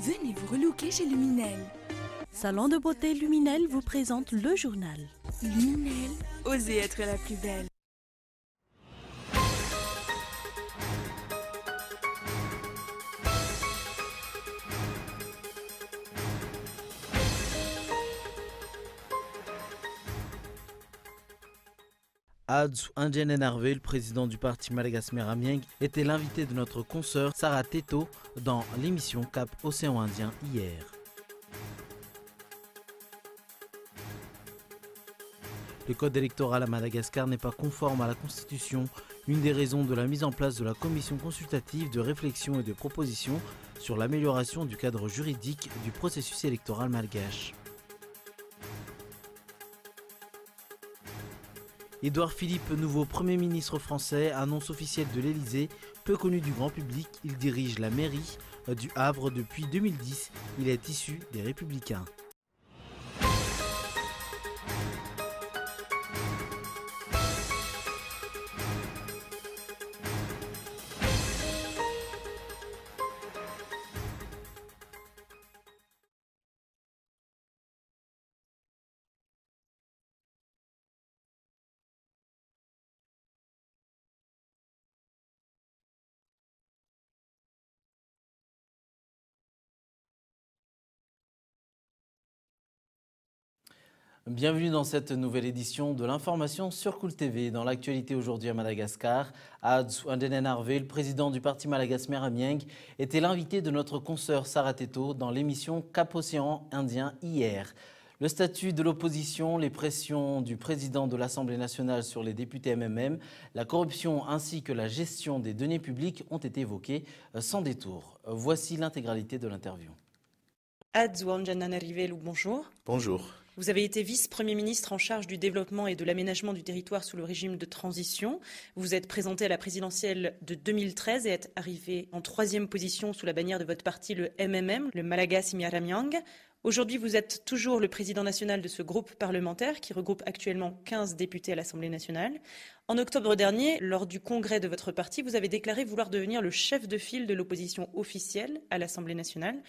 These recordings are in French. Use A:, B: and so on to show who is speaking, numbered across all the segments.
A: Venez vous relooker chez Luminel.
B: Salon de beauté Luminel vous présente le journal.
A: Luminel, osez être la plus belle.
C: Adzu Ndjene Narvé, le président du parti Madagascar Amieng, était l'invité de notre consoeur Sarah Teto dans l'émission Cap Océan Indien hier. Le code électoral à Madagascar n'est pas conforme à la Constitution, une des raisons de la mise en place de la commission consultative de réflexion et de proposition sur l'amélioration du cadre juridique du processus électoral malgache. Édouard Philippe, nouveau Premier ministre français, annonce officielle de l'Elysée, peu connu du grand public, il dirige la mairie du Havre depuis 2010, il est issu des Républicains. Bienvenue dans cette nouvelle édition de l'information sur Cool TV. Dans l'actualité aujourd'hui à Madagascar, Adzu Ndjene Narvé, le président du parti Madagascar Amieng, était l'invité de notre consoeur Sarah Teto dans l'émission Cap Océan Indien hier. Le statut de l'opposition, les pressions du président de l'Assemblée nationale sur les députés MMM, la corruption ainsi que la gestion des deniers publics ont été évoqués sans détour. Voici l'intégralité de l'interview.
D: Adzu Ndjene Narvé, bonjour.
E: Bonjour.
D: Vous avez été vice-premier ministre en charge du développement et de l'aménagement du territoire sous le régime de transition. Vous êtes présenté à la présidentielle de 2013 et êtes arrivé en 3e position sous la bannière de votre parti, le MMM, le Malagasy Amieng. Aujourd'hui, vous êtes toujours le président national de ce groupe parlementaire qui regroupe actuellement 15 députés à l'Assemblée nationale. En octobre dernier, lors du congrès de votre parti, vous avez déclaré vouloir devenir le chef de file de l'opposition officielle à l'Assemblée nationale.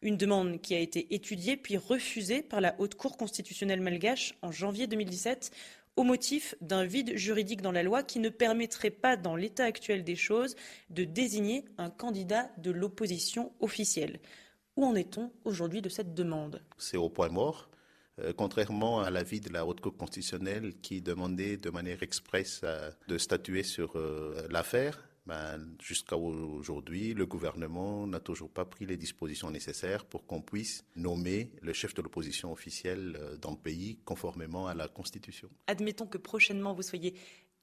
D: Une demande qui a été étudiée puis refusée par la Haute Cour constitutionnelle malgache en janvier 2017 au motif d'un vide juridique dans la loi qui ne permettrait pas, dans l'état actuel des choses, de désigner un candidat de l'opposition officielle. Où en est-on aujourd'hui de cette demande ?
E: C'est au point mort. Contrairement à l'avis de la Haute Cour constitutionnelle qui demandait de manière expresse de statuer sur l'affaire, jusqu'à aujourd'hui, le gouvernement n'a toujours pas pris les dispositions nécessaires pour qu'on puisse nommer le chef de l'opposition officielle dans le pays conformément à la Constitution.
D: Admettons que prochainement vous soyez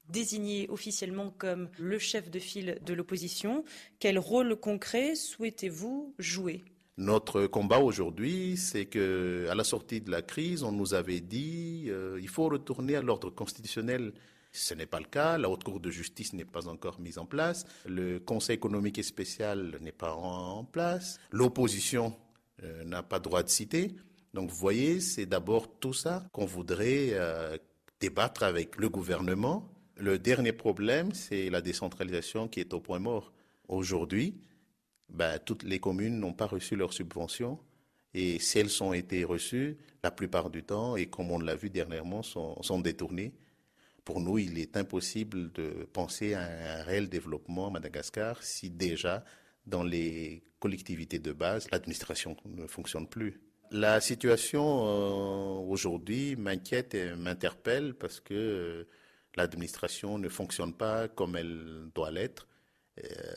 D: désigné officiellement comme le chef de file de l'opposition. Quel rôle concret souhaitez-vous jouer ?
E: Notre combat aujourd'hui, c'est que à la sortie de la crise, on nous avait dit il faut retourner à l'ordre constitutionnel. Ce n'est pas le cas. La Haute Cour de justice n'est pas encore mise en place. Le Conseil économique et spécial n'est pas en place. L'opposition n'a pas droit de citer. Donc vous voyez, c'est d'abord tout ça qu'on voudrait débattre avec le gouvernement. Le dernier problème, c'est la décentralisation qui est au point mort. Aujourd'hui, toutes les communes n'ont pas reçu leurs subventions et si elles ont été reçues, la plupart du temps, et comme on l'a vu dernièrement, sont détournées. Pour nous, il est impossible de penser à un réel développement à Madagascar si déjà, dans les collectivités de base, l'administration ne fonctionne plus. La situation aujourd'hui m'inquiète et m'interpelle parce que l'administration ne fonctionne pas comme elle doit l'être.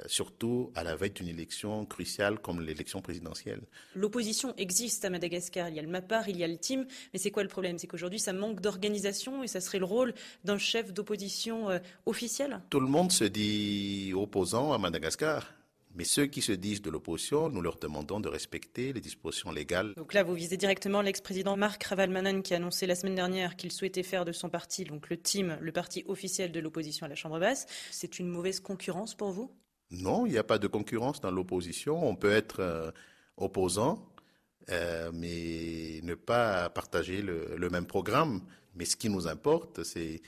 E: Surtout à la veille d'une élection cruciale comme l'élection présidentielle.
D: L'opposition existe à Madagascar, il y a le MAPAR, il y a le TIM, mais c'est quoi le problème ? C'est qu'aujourd'hui ça manque d'organisation et ça serait le rôle d'un chef d'opposition officiel ?
E: Tout le monde se dit opposant à Madagascar, mais ceux qui se disent de l'opposition, nous leur demandons de respecter les dispositions légales.
D: Donc là, vous visez directement l'ex-président Marc Ravalomanana qui a annoncé la semaine dernière qu'il souhaitait faire de son parti, donc le TIM, le parti officiel de l'opposition à la Chambre basse. C'est une mauvaise concurrence pour vous ?
E: Non, il n'y a pas de concurrence dans l'opposition. On peut être opposant, mais ne pas partager le même programme. Mais ce qui nous importe, c'est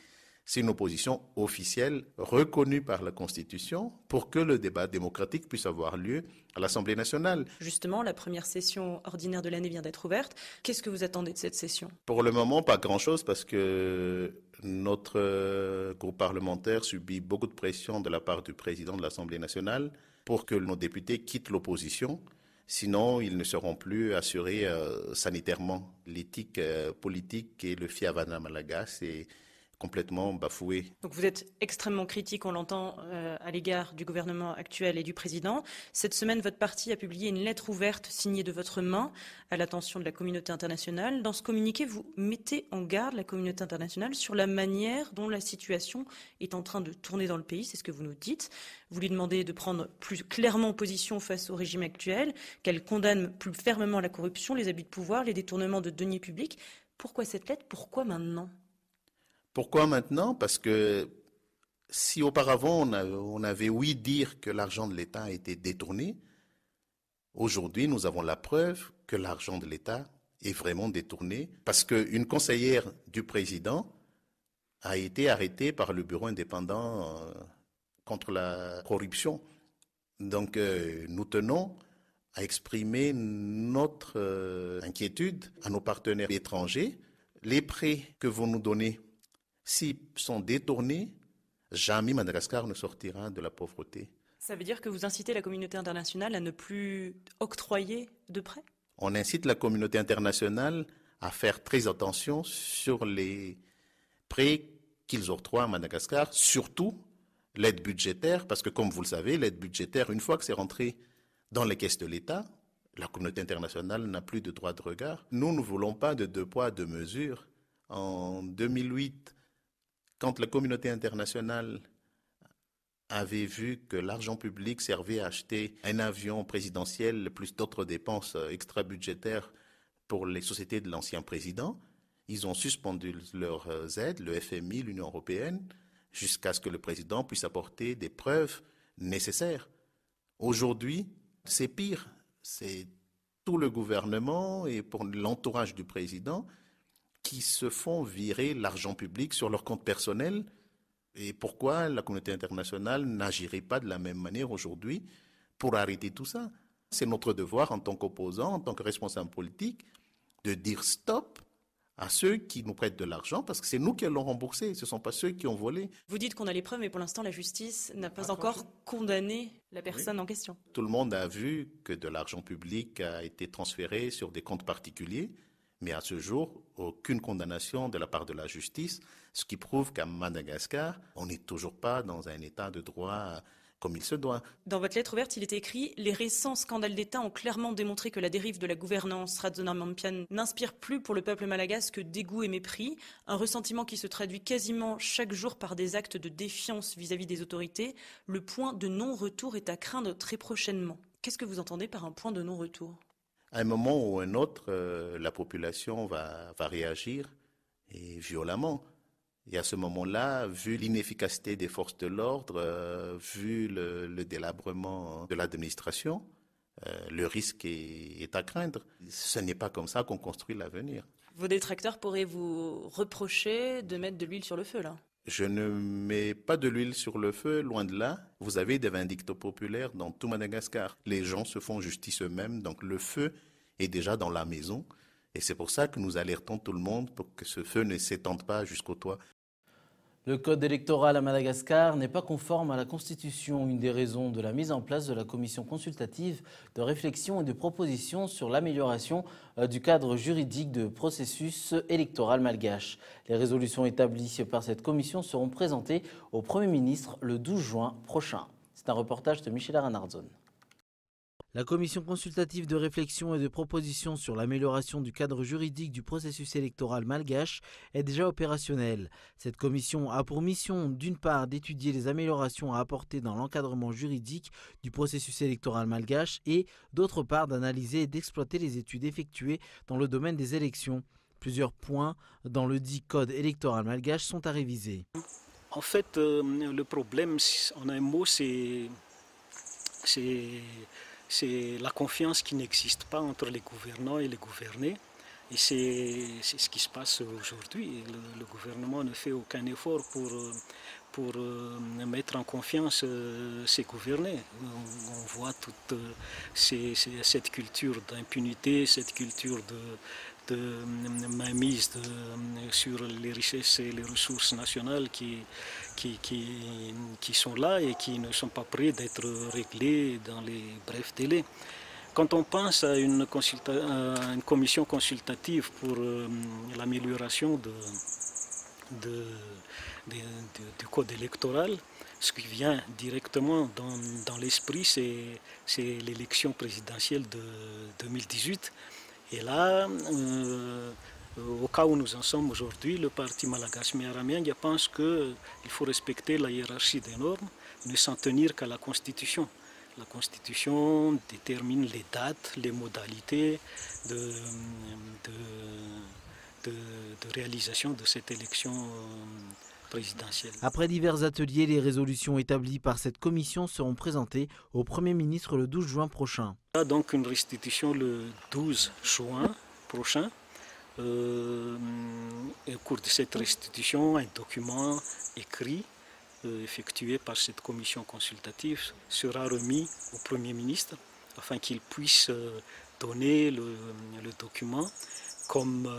E: C'est une opposition officielle, reconnue par la Constitution, pour que le débat démocratique puisse avoir lieu à l'Assemblée nationale.
D: Justement, la première session ordinaire de l'année vient d'être ouverte. Qu'est-ce que vous attendez de cette session?
E: Pour le moment, pas grand-chose parce que notre groupe parlementaire subit beaucoup de pression de la part du président de l'Assemblée nationale pour que nos députés quittent l'opposition. Sinon, ils ne seront plus assurés sanitairement. L'éthique politique et le fiavana malagas est complètement bafoué.
D: Donc vous êtes extrêmement critique, on l'entend, à l'égard du gouvernement actuel et du président. Cette semaine, votre parti a publié une lettre ouverte signée de votre main à l'attention de la communauté internationale. Dans ce communiqué, vous mettez en garde la communauté internationale sur la manière dont la situation est en train de tourner dans le pays, c'est ce que vous nous dites. Vous lui demandez de prendre plus clairement position face au régime actuel, qu'elle condamne plus fermement la corruption, les abus de pouvoir, les détournements de deniers publics. Pourquoi cette lettre? Pourquoi maintenant?
E: Pourquoi maintenant? Parce que si auparavant on avait ouï dire que l'argent de l'État a été détourné, aujourd'hui nous avons la preuve que l'argent de l'État est vraiment détourné parce qu'une conseillère du président a été arrêtée par le bureau indépendant contre la corruption. Donc nous tenons à exprimer notre inquiétude à nos partenaires étrangers. Les prêts que vous nous donnez, s'ils sont détournés, jamais Madagascar ne sortira de la pauvreté.
D: Ça veut dire que vous incitez la communauté internationale à ne plus octroyer de prêts?
E: On incite la communauté internationale à faire très attention sur les prêts qu'ils octroient à Madagascar, surtout l'aide budgétaire, parce que comme vous le savez, l'aide budgétaire, une fois que c'est rentré dans les caisses de l'État, la communauté internationale n'a plus de droit de regard. Nous ne voulons pas de deux poids, deux mesures. En 2008, quand la communauté internationale avait vu que l'argent public servait à acheter un avion présidentiel plus d'autres dépenses extra-budgétaires pour les sociétés de l'ancien président, ils ont suspendu leurs aides, le FMI, l'Union européenne, jusqu'à ce que le président puisse apporter des preuves nécessaires. Aujourd'hui, c'est pire. C'est tout le gouvernement et pour l'entourage du président qui se font virer l'argent public sur leur compte personnel. Et pourquoi la communauté internationale n'agirait pas de la même manière aujourd'hui pour arrêter tout ça? C'est notre devoir en tant qu'opposants, en tant que responsables politiques, de dire stop à ceux qui nous prêtent de l'argent, parce que c'est nous qui allons rembourser, ce ne sont pas ceux qui ont volé.
D: Vous dites qu'on a les preuves, mais pour l'instant, la justice n'a pas encore condamné la personne en question.
E: Tout le monde a vu que de l'argent public a été transféré sur des comptes particuliers, mais à ce jour, aucune condamnation de la part de la justice, ce qui prouve qu'à Madagascar, on n'est toujours pas dans un état de droit comme il se doit.
D: Dans votre lettre ouverte, il est écrit « Les récents scandales d'État ont clairement démontré que la dérive de la gouvernance Radzonamampian n'inspire plus pour le peuple malagasy que dégoût et mépris, un ressentiment qui se traduit quasiment chaque jour par des actes de défiance vis-à-vis des autorités. Le point de non-retour est à craindre très prochainement. » Qu'est-ce que vous entendez par un point de non-retour?
E: À un moment ou un autre, la population va réagir et violemment. Et à ce moment-là, vu l'inefficacité des forces de l'ordre, vu le délabrement de l'administration, le risque est à craindre. Ce n'est pas comme ça qu'on construit l'avenir.
D: Vos détracteurs pourraient vous reprocher de mettre de l'huile sur le feu, là?
E: Je ne mets pas de l'huile sur le feu, loin de là. Vous avez des vindictes populaires dans tout Madagascar. Les gens se font justice eux-mêmes, donc le feu est déjà dans la maison. Et c'est pour ça que nous alertons tout le monde pour que ce feu ne s'étende pas jusqu'au toit.
C: Le code électoral à Madagascar n'est pas conforme à la Constitution, une des raisons de la mise en place de la commission consultative de réflexion et de proposition sur l'amélioration du cadre juridique de processus électoral malgache. Les résolutions établies par cette commission seront présentées au Premier ministre le 12 juin prochain. C'est un reportage de Michel Aranardzon. La commission consultative de réflexion et de proposition sur l'amélioration du cadre juridique du processus électoral malgache est déjà opérationnelle. Cette commission a pour mission, d'une part, d'étudier les améliorations à apporter dans l'encadrement juridique du processus électoral malgache et, d'autre part, d'analyser et d'exploiter les études effectuées dans le domaine des élections. Plusieurs points dans le dit code électoral malgache sont à réviser.
F: En fait, le problème, en un mot, c'est la confiance qui n'existe pas entre les gouvernants et les gouvernés. Et c'est ce qui se passe aujourd'hui. Le gouvernement ne fait aucun effort pour mettre en confiance ses gouvernés. On voit toute cette culture d'impunité, cette culture de mainmise sur les richesses et les ressources nationales qui sont là et qui ne sont pas prêts d'être réglées dans les brefs délais. Quand on pense à une commission consultative pour l'amélioration du code électoral, ce qui vient directement dans l'esprit, c'est l'élection présidentielle de 2018. Et là, au cas où nous en sommes aujourd'hui, le parti Malagas Miaramieng pense qu'il faut respecter la hiérarchie des normes, ne s'en tenir qu'à la Constitution. La Constitution détermine les dates, les modalités de réalisation de cette élection présidentielle.
C: Après divers ateliers, les résolutions établies par cette commission seront présentées au Premier ministre le 12 juin prochain.
F: Il y a donc une restitution le 12 juin prochain. Au cours de cette restitution, un document écrit effectué par cette commission consultative sera remis au Premier ministre afin qu'il puisse donner le document comme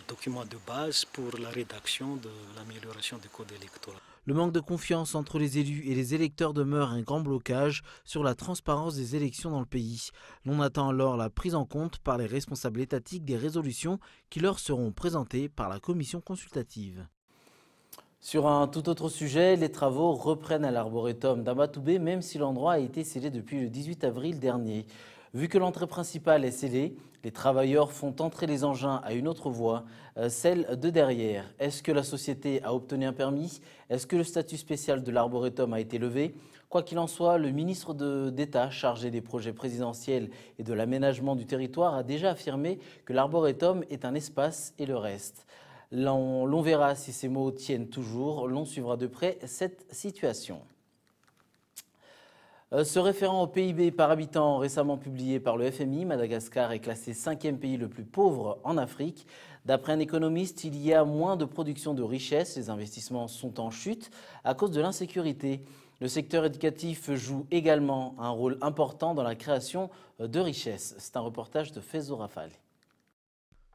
F: document de base pour la rédaction de l'amélioration du code électoral.
C: Le manque de confiance entre les élus et les électeurs demeure un grand blocage sur la transparence des élections dans le pays. L'on attend alors la prise en compte par les responsables étatiques des résolutions qui leur seront présentées par la commission consultative. Sur un tout autre sujet, les travaux reprennent à l'arboretum d'Amatoubé, même si l'endroit a été scellé depuis le 18 avril dernier. Vu que l'entrée principale est scellée, les travailleurs font entrer les engins à une autre voie, celle de derrière. Est-ce que la société a obtenu un permis? Est-ce que le statut spécial de l'arboretum a été levé? Quoi qu'il en soit, le ministre d'État chargé des projets présidentiels et de l'aménagement du territoire a déjà affirmé que l'arboretum est un espace et le reste. L'on verra si ces mots tiennent toujours. L'on suivra de près cette situation. Ce référent au PIB par habitant récemment publié par le FMI, Madagascar est classé 5e pays le plus pauvre en Afrique. D'après un économiste, il y a moins de production de richesses, les investissements sont en chute à cause de l'insécurité. Le secteur éducatif joue également un rôle important dans la création de richesses. C'est un reportage de Faizo Rafale.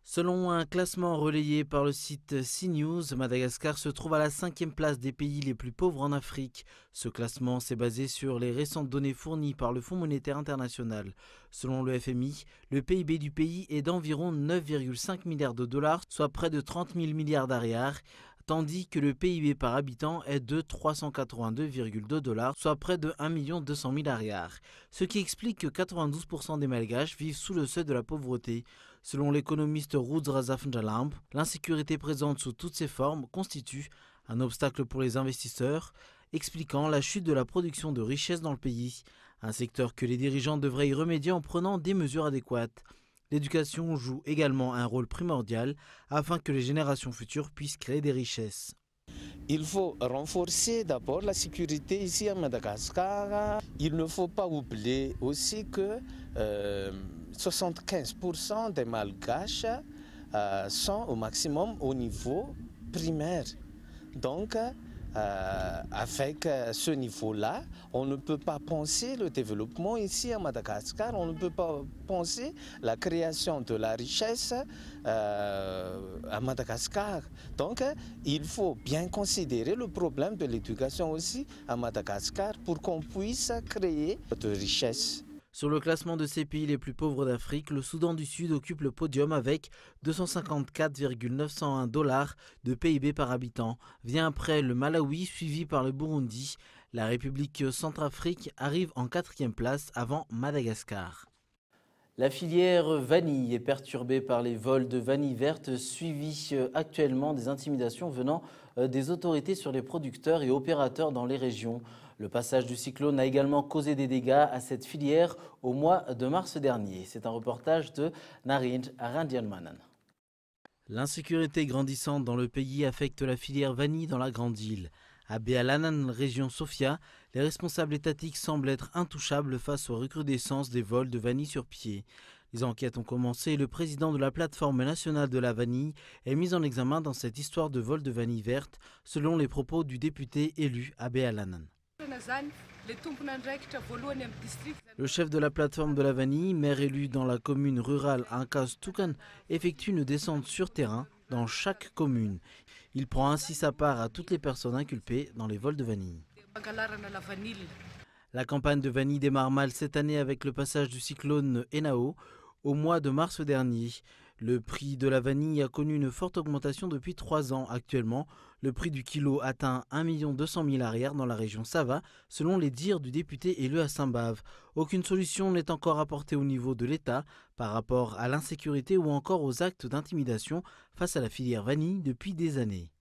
C: Selon un classement relayé par le site CNews, Madagascar se trouve à la 5e place des pays les plus pauvres en Afrique. Ce classement s'est basé sur les récentes données fournies par le Fonds monétaire international. Selon le FMI, le PIB du pays est d'environ 9,5 milliards de dollars, soit près de 30 000 milliards d'ariars, tandis que le PIB par habitant est de 382,2 dollars, soit près de 1 200 000 ariars. Ce qui explique que 92% des Malgaches vivent sous le seuil de la pauvreté. Selon l'économiste Roudzrazaf Njalamb, l'insécurité présente sous toutes ses formes constitue un obstacle pour les investisseurs, expliquant la chute de la production de richesses dans le pays. Un secteur que les dirigeants devraient y remédier en prenant des mesures adéquates. L'éducation joue également un rôle primordial afin que les générations futures puissent créer des richesses.
G: Il faut renforcer d'abord la sécurité ici à Madagascar. Il ne faut pas oublier aussi que 75% des Malgaches sont au maximum au niveau primaire. Donc, avec ce niveau-là, on ne peut pas penser le développement ici à Madagascar, on ne peut pas penser la création de la richesse à Madagascar. Donc, il faut bien considérer le problème de l'éducation aussi à Madagascar pour qu'on puisse créer de richesses.
C: Sur le classement de ces pays les plus pauvres d'Afrique, le Soudan du Sud occupe le podium avec 254,901 dollars de PIB par habitant. Vient après le Malawi, suivi par le Burundi. La République centrafrique arrive en 4e place avant Madagascar. La filière vanille est perturbée par les vols de vanille verte suivis actuellement des intimidations venant des autorités sur les producteurs et opérateurs dans les régions. Le passage du cyclone a également causé des dégâts à cette filière au mois de mars dernier. C'est un reportage de Narind Arandianmanan. L'insécurité grandissante dans le pays affecte la filière vanille dans la Grande Île. À Bealanan, région Sofia, les responsables étatiques semblent être intouchables face aux recrudescences des vols de vanille sur pied. Les enquêtes ont commencé et le président de la plateforme nationale de la vanille est mis en examen dans cette histoire de vol de vanille verte, selon les propos du député élu Abbé Alanan. Le chef de la plateforme de la vanille, maire élu dans la commune rurale Ankaz-Toukan, effectue une descente sur terrain dans chaque commune. Il prend ainsi sa part à toutes les personnes inculpées dans les vols de vanille. La campagne de vanille démarre mal cette année avec le passage du cyclone Enao au mois de mars dernier. Le prix de la vanille a connu une forte augmentation depuis 3 ans. Actuellement, le prix du kilo atteint 1 200 000 arrières dans la région Sava, selon les dires du député élu à Saint-Bave. Aucune solution n'est encore apportée au niveau de l'État par rapport à l'insécurité ou encore aux actes d'intimidation face à la filière vanille depuis des années.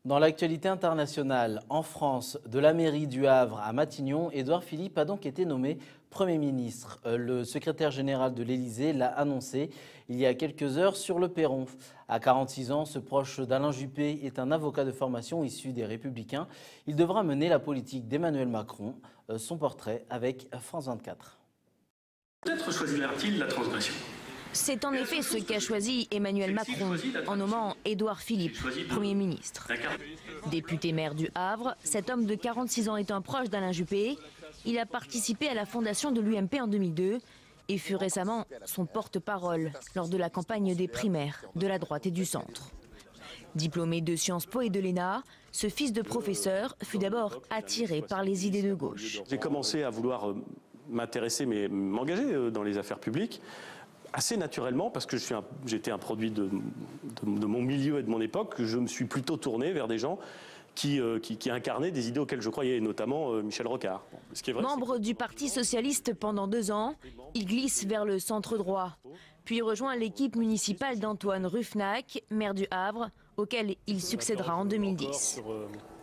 C: Dans l'actualité internationale, en France, de la mairie du Havre à Matignon, Édouard Philippe a donc été nommé Premier ministre. Le secrétaire général de l'Élysée l'a annoncé il y a quelques heures sur le perron. À 46 ans, ce proche d'Alain Juppé est un avocat de formation issu des Républicains. Il devra mener la politique d'Emmanuel Macron. Son portrait avec France 24.
H: Peut-être choisira-t-il la transgression.
I: C'est en effet ce qu'a choisi Emmanuel Macron en nommant Édouard Philippe, Premier ministre. Député maire du Havre, cet homme de 46 ans étant proche d'Alain Juppé, il a participé à la fondation de l'UMP en 2002 et fut récemment son porte-parole lors de la campagne des primaires de la droite et du centre. Diplômé de Sciences Po et de l'ENA, ce fils de professeur fut d'abord attiré par les idées de gauche.
H: J'ai commencé à vouloir m'intéresser, mais m'engager dans les affaires publiques, assez naturellement, parce que j'étais un produit de mon milieu et de mon époque. Je me suis plutôt tourné vers des gens qui incarnaient des idées auxquelles je croyais, notamment Michel Rocard. Ce qui est vrai,
I: membre du Parti socialiste pendant 2 ans, il glisse vers le centre droit, puis rejoint l'équipe municipale d'Antoine Ruffnac, maire du Havre, auquel il succédera en 2010.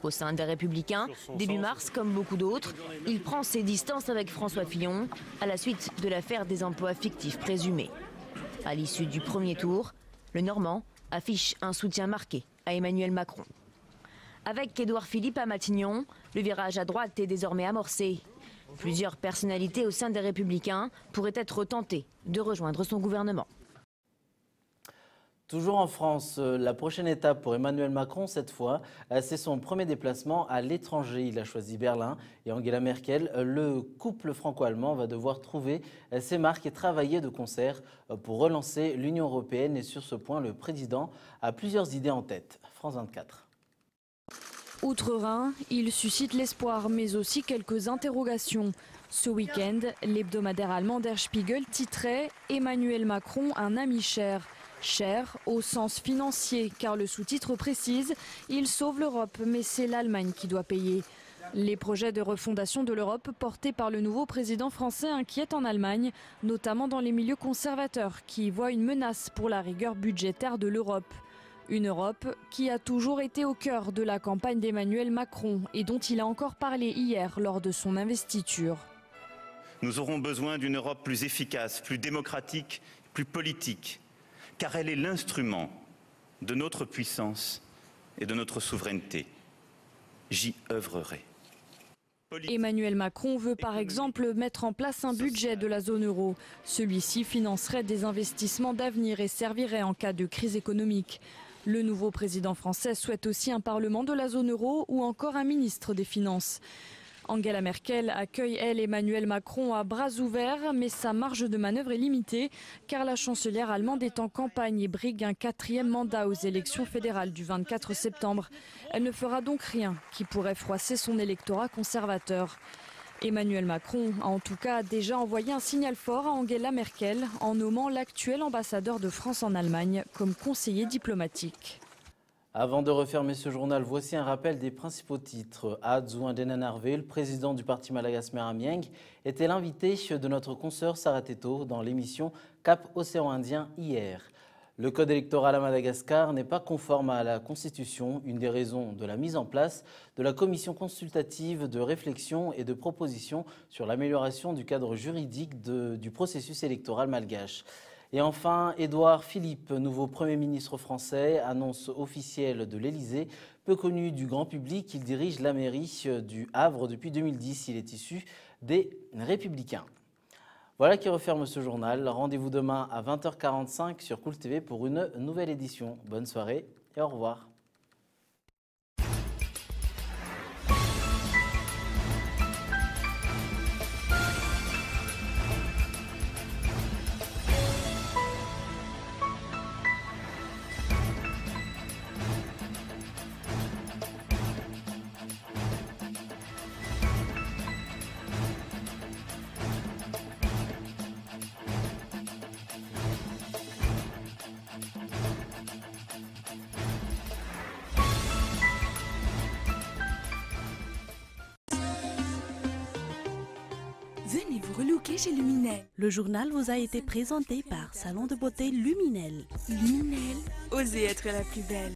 I: Au sein des Républicains, début mars, comme beaucoup d'autres, il prend ses distances avec François Fillon à la suite de l'affaire des emplois fictifs présumés. À l'issue du premier tour, le Normand affiche un soutien marqué à Emmanuel Macron. Avec Édouard Philippe à Matignon, le virage à droite est désormais amorcé. Plusieurs personnalités au sein des Républicains pourraient être tentées de rejoindre son gouvernement.
C: Toujours en France, la prochaine étape pour Emmanuel Macron, cette fois, c'est son premier déplacement à l'étranger. Il a choisi Berlin et Angela Merkel. Le couple franco-allemand va devoir trouver ses marques et travailler de concert pour relancer l'Union européenne. Et sur ce point, le président a plusieurs idées en tête. France 24.
J: Outre-Rhin, il suscite l'espoir, mais aussi quelques interrogations. Ce week-end, l'hebdomadaire allemand Der Spiegel titrait « Emmanuel Macron, un ami cher ». Cher au sens financier, car le sous-titre précise « Il sauve l'Europe, mais c'est l'Allemagne qui doit payer ». Les projets de refondation de l'Europe portés par le nouveau président français inquiètent en Allemagne, notamment dans les milieux conservateurs qui y voient une menace pour la rigueur budgétaire de l'Europe. Une Europe qui a toujours été au cœur de la campagne d'Emmanuel Macron et dont il a encore parlé hier lors de son investiture.
K: Nous aurons besoin d'une Europe plus efficace, plus démocratique, plus politique, car elle est l'instrument de notre puissance et de notre souveraineté. J'y œuvrerai.
J: Emmanuel Macron veut par exemple mettre en place un budget de la zone euro. Celui-ci financerait des investissements d'avenir et servirait en cas de crise économique. Le nouveau président français souhaite aussi un parlement de la zone euro ou encore un ministre des Finances. Angela Merkel accueille, elle, Emmanuel Macron à bras ouverts, mais sa marge de manœuvre est limitée car la chancelière allemande est en campagne et brigue un 4e mandat aux élections fédérales du 24 septembre. Elle ne fera donc rien qui pourrait froisser son électorat conservateur. Emmanuel Macron a en tout cas déjà envoyé un signal fort à Angela Merkel en nommant l'actuel ambassadeur de France en Allemagne comme conseiller diplomatique.
C: Avant de refermer ce journal, voici un rappel des principaux titres. Adjou Andenenarvé, le président du parti Malagasy Meramieng, était l'invité de notre consoeur Sarah Teto dans l'émission Cap Océan Indien hier. Le code électoral à Madagascar n'est pas conforme à la Constitution, une des raisons de la mise en place de la commission consultative de réflexion et de proposition sur l'amélioration du cadre juridique du processus électoral malgache. Et enfin, Édouard Philippe, nouveau Premier ministre français, annonce officielle de l'Élysée. Peu connu du grand public, il dirige la mairie du Havre depuis 2010. Il est issu des Républicains. Voilà qui referme ce journal. Rendez-vous demain à 20h45 sur Cool TV pour une nouvelle édition. Bonne soirée et au revoir.
A: Venez vous relooker chez Luminel.
B: Le journal vous a été présenté par Salon de beauté Luminel.
A: Luminel, osez être la plus belle.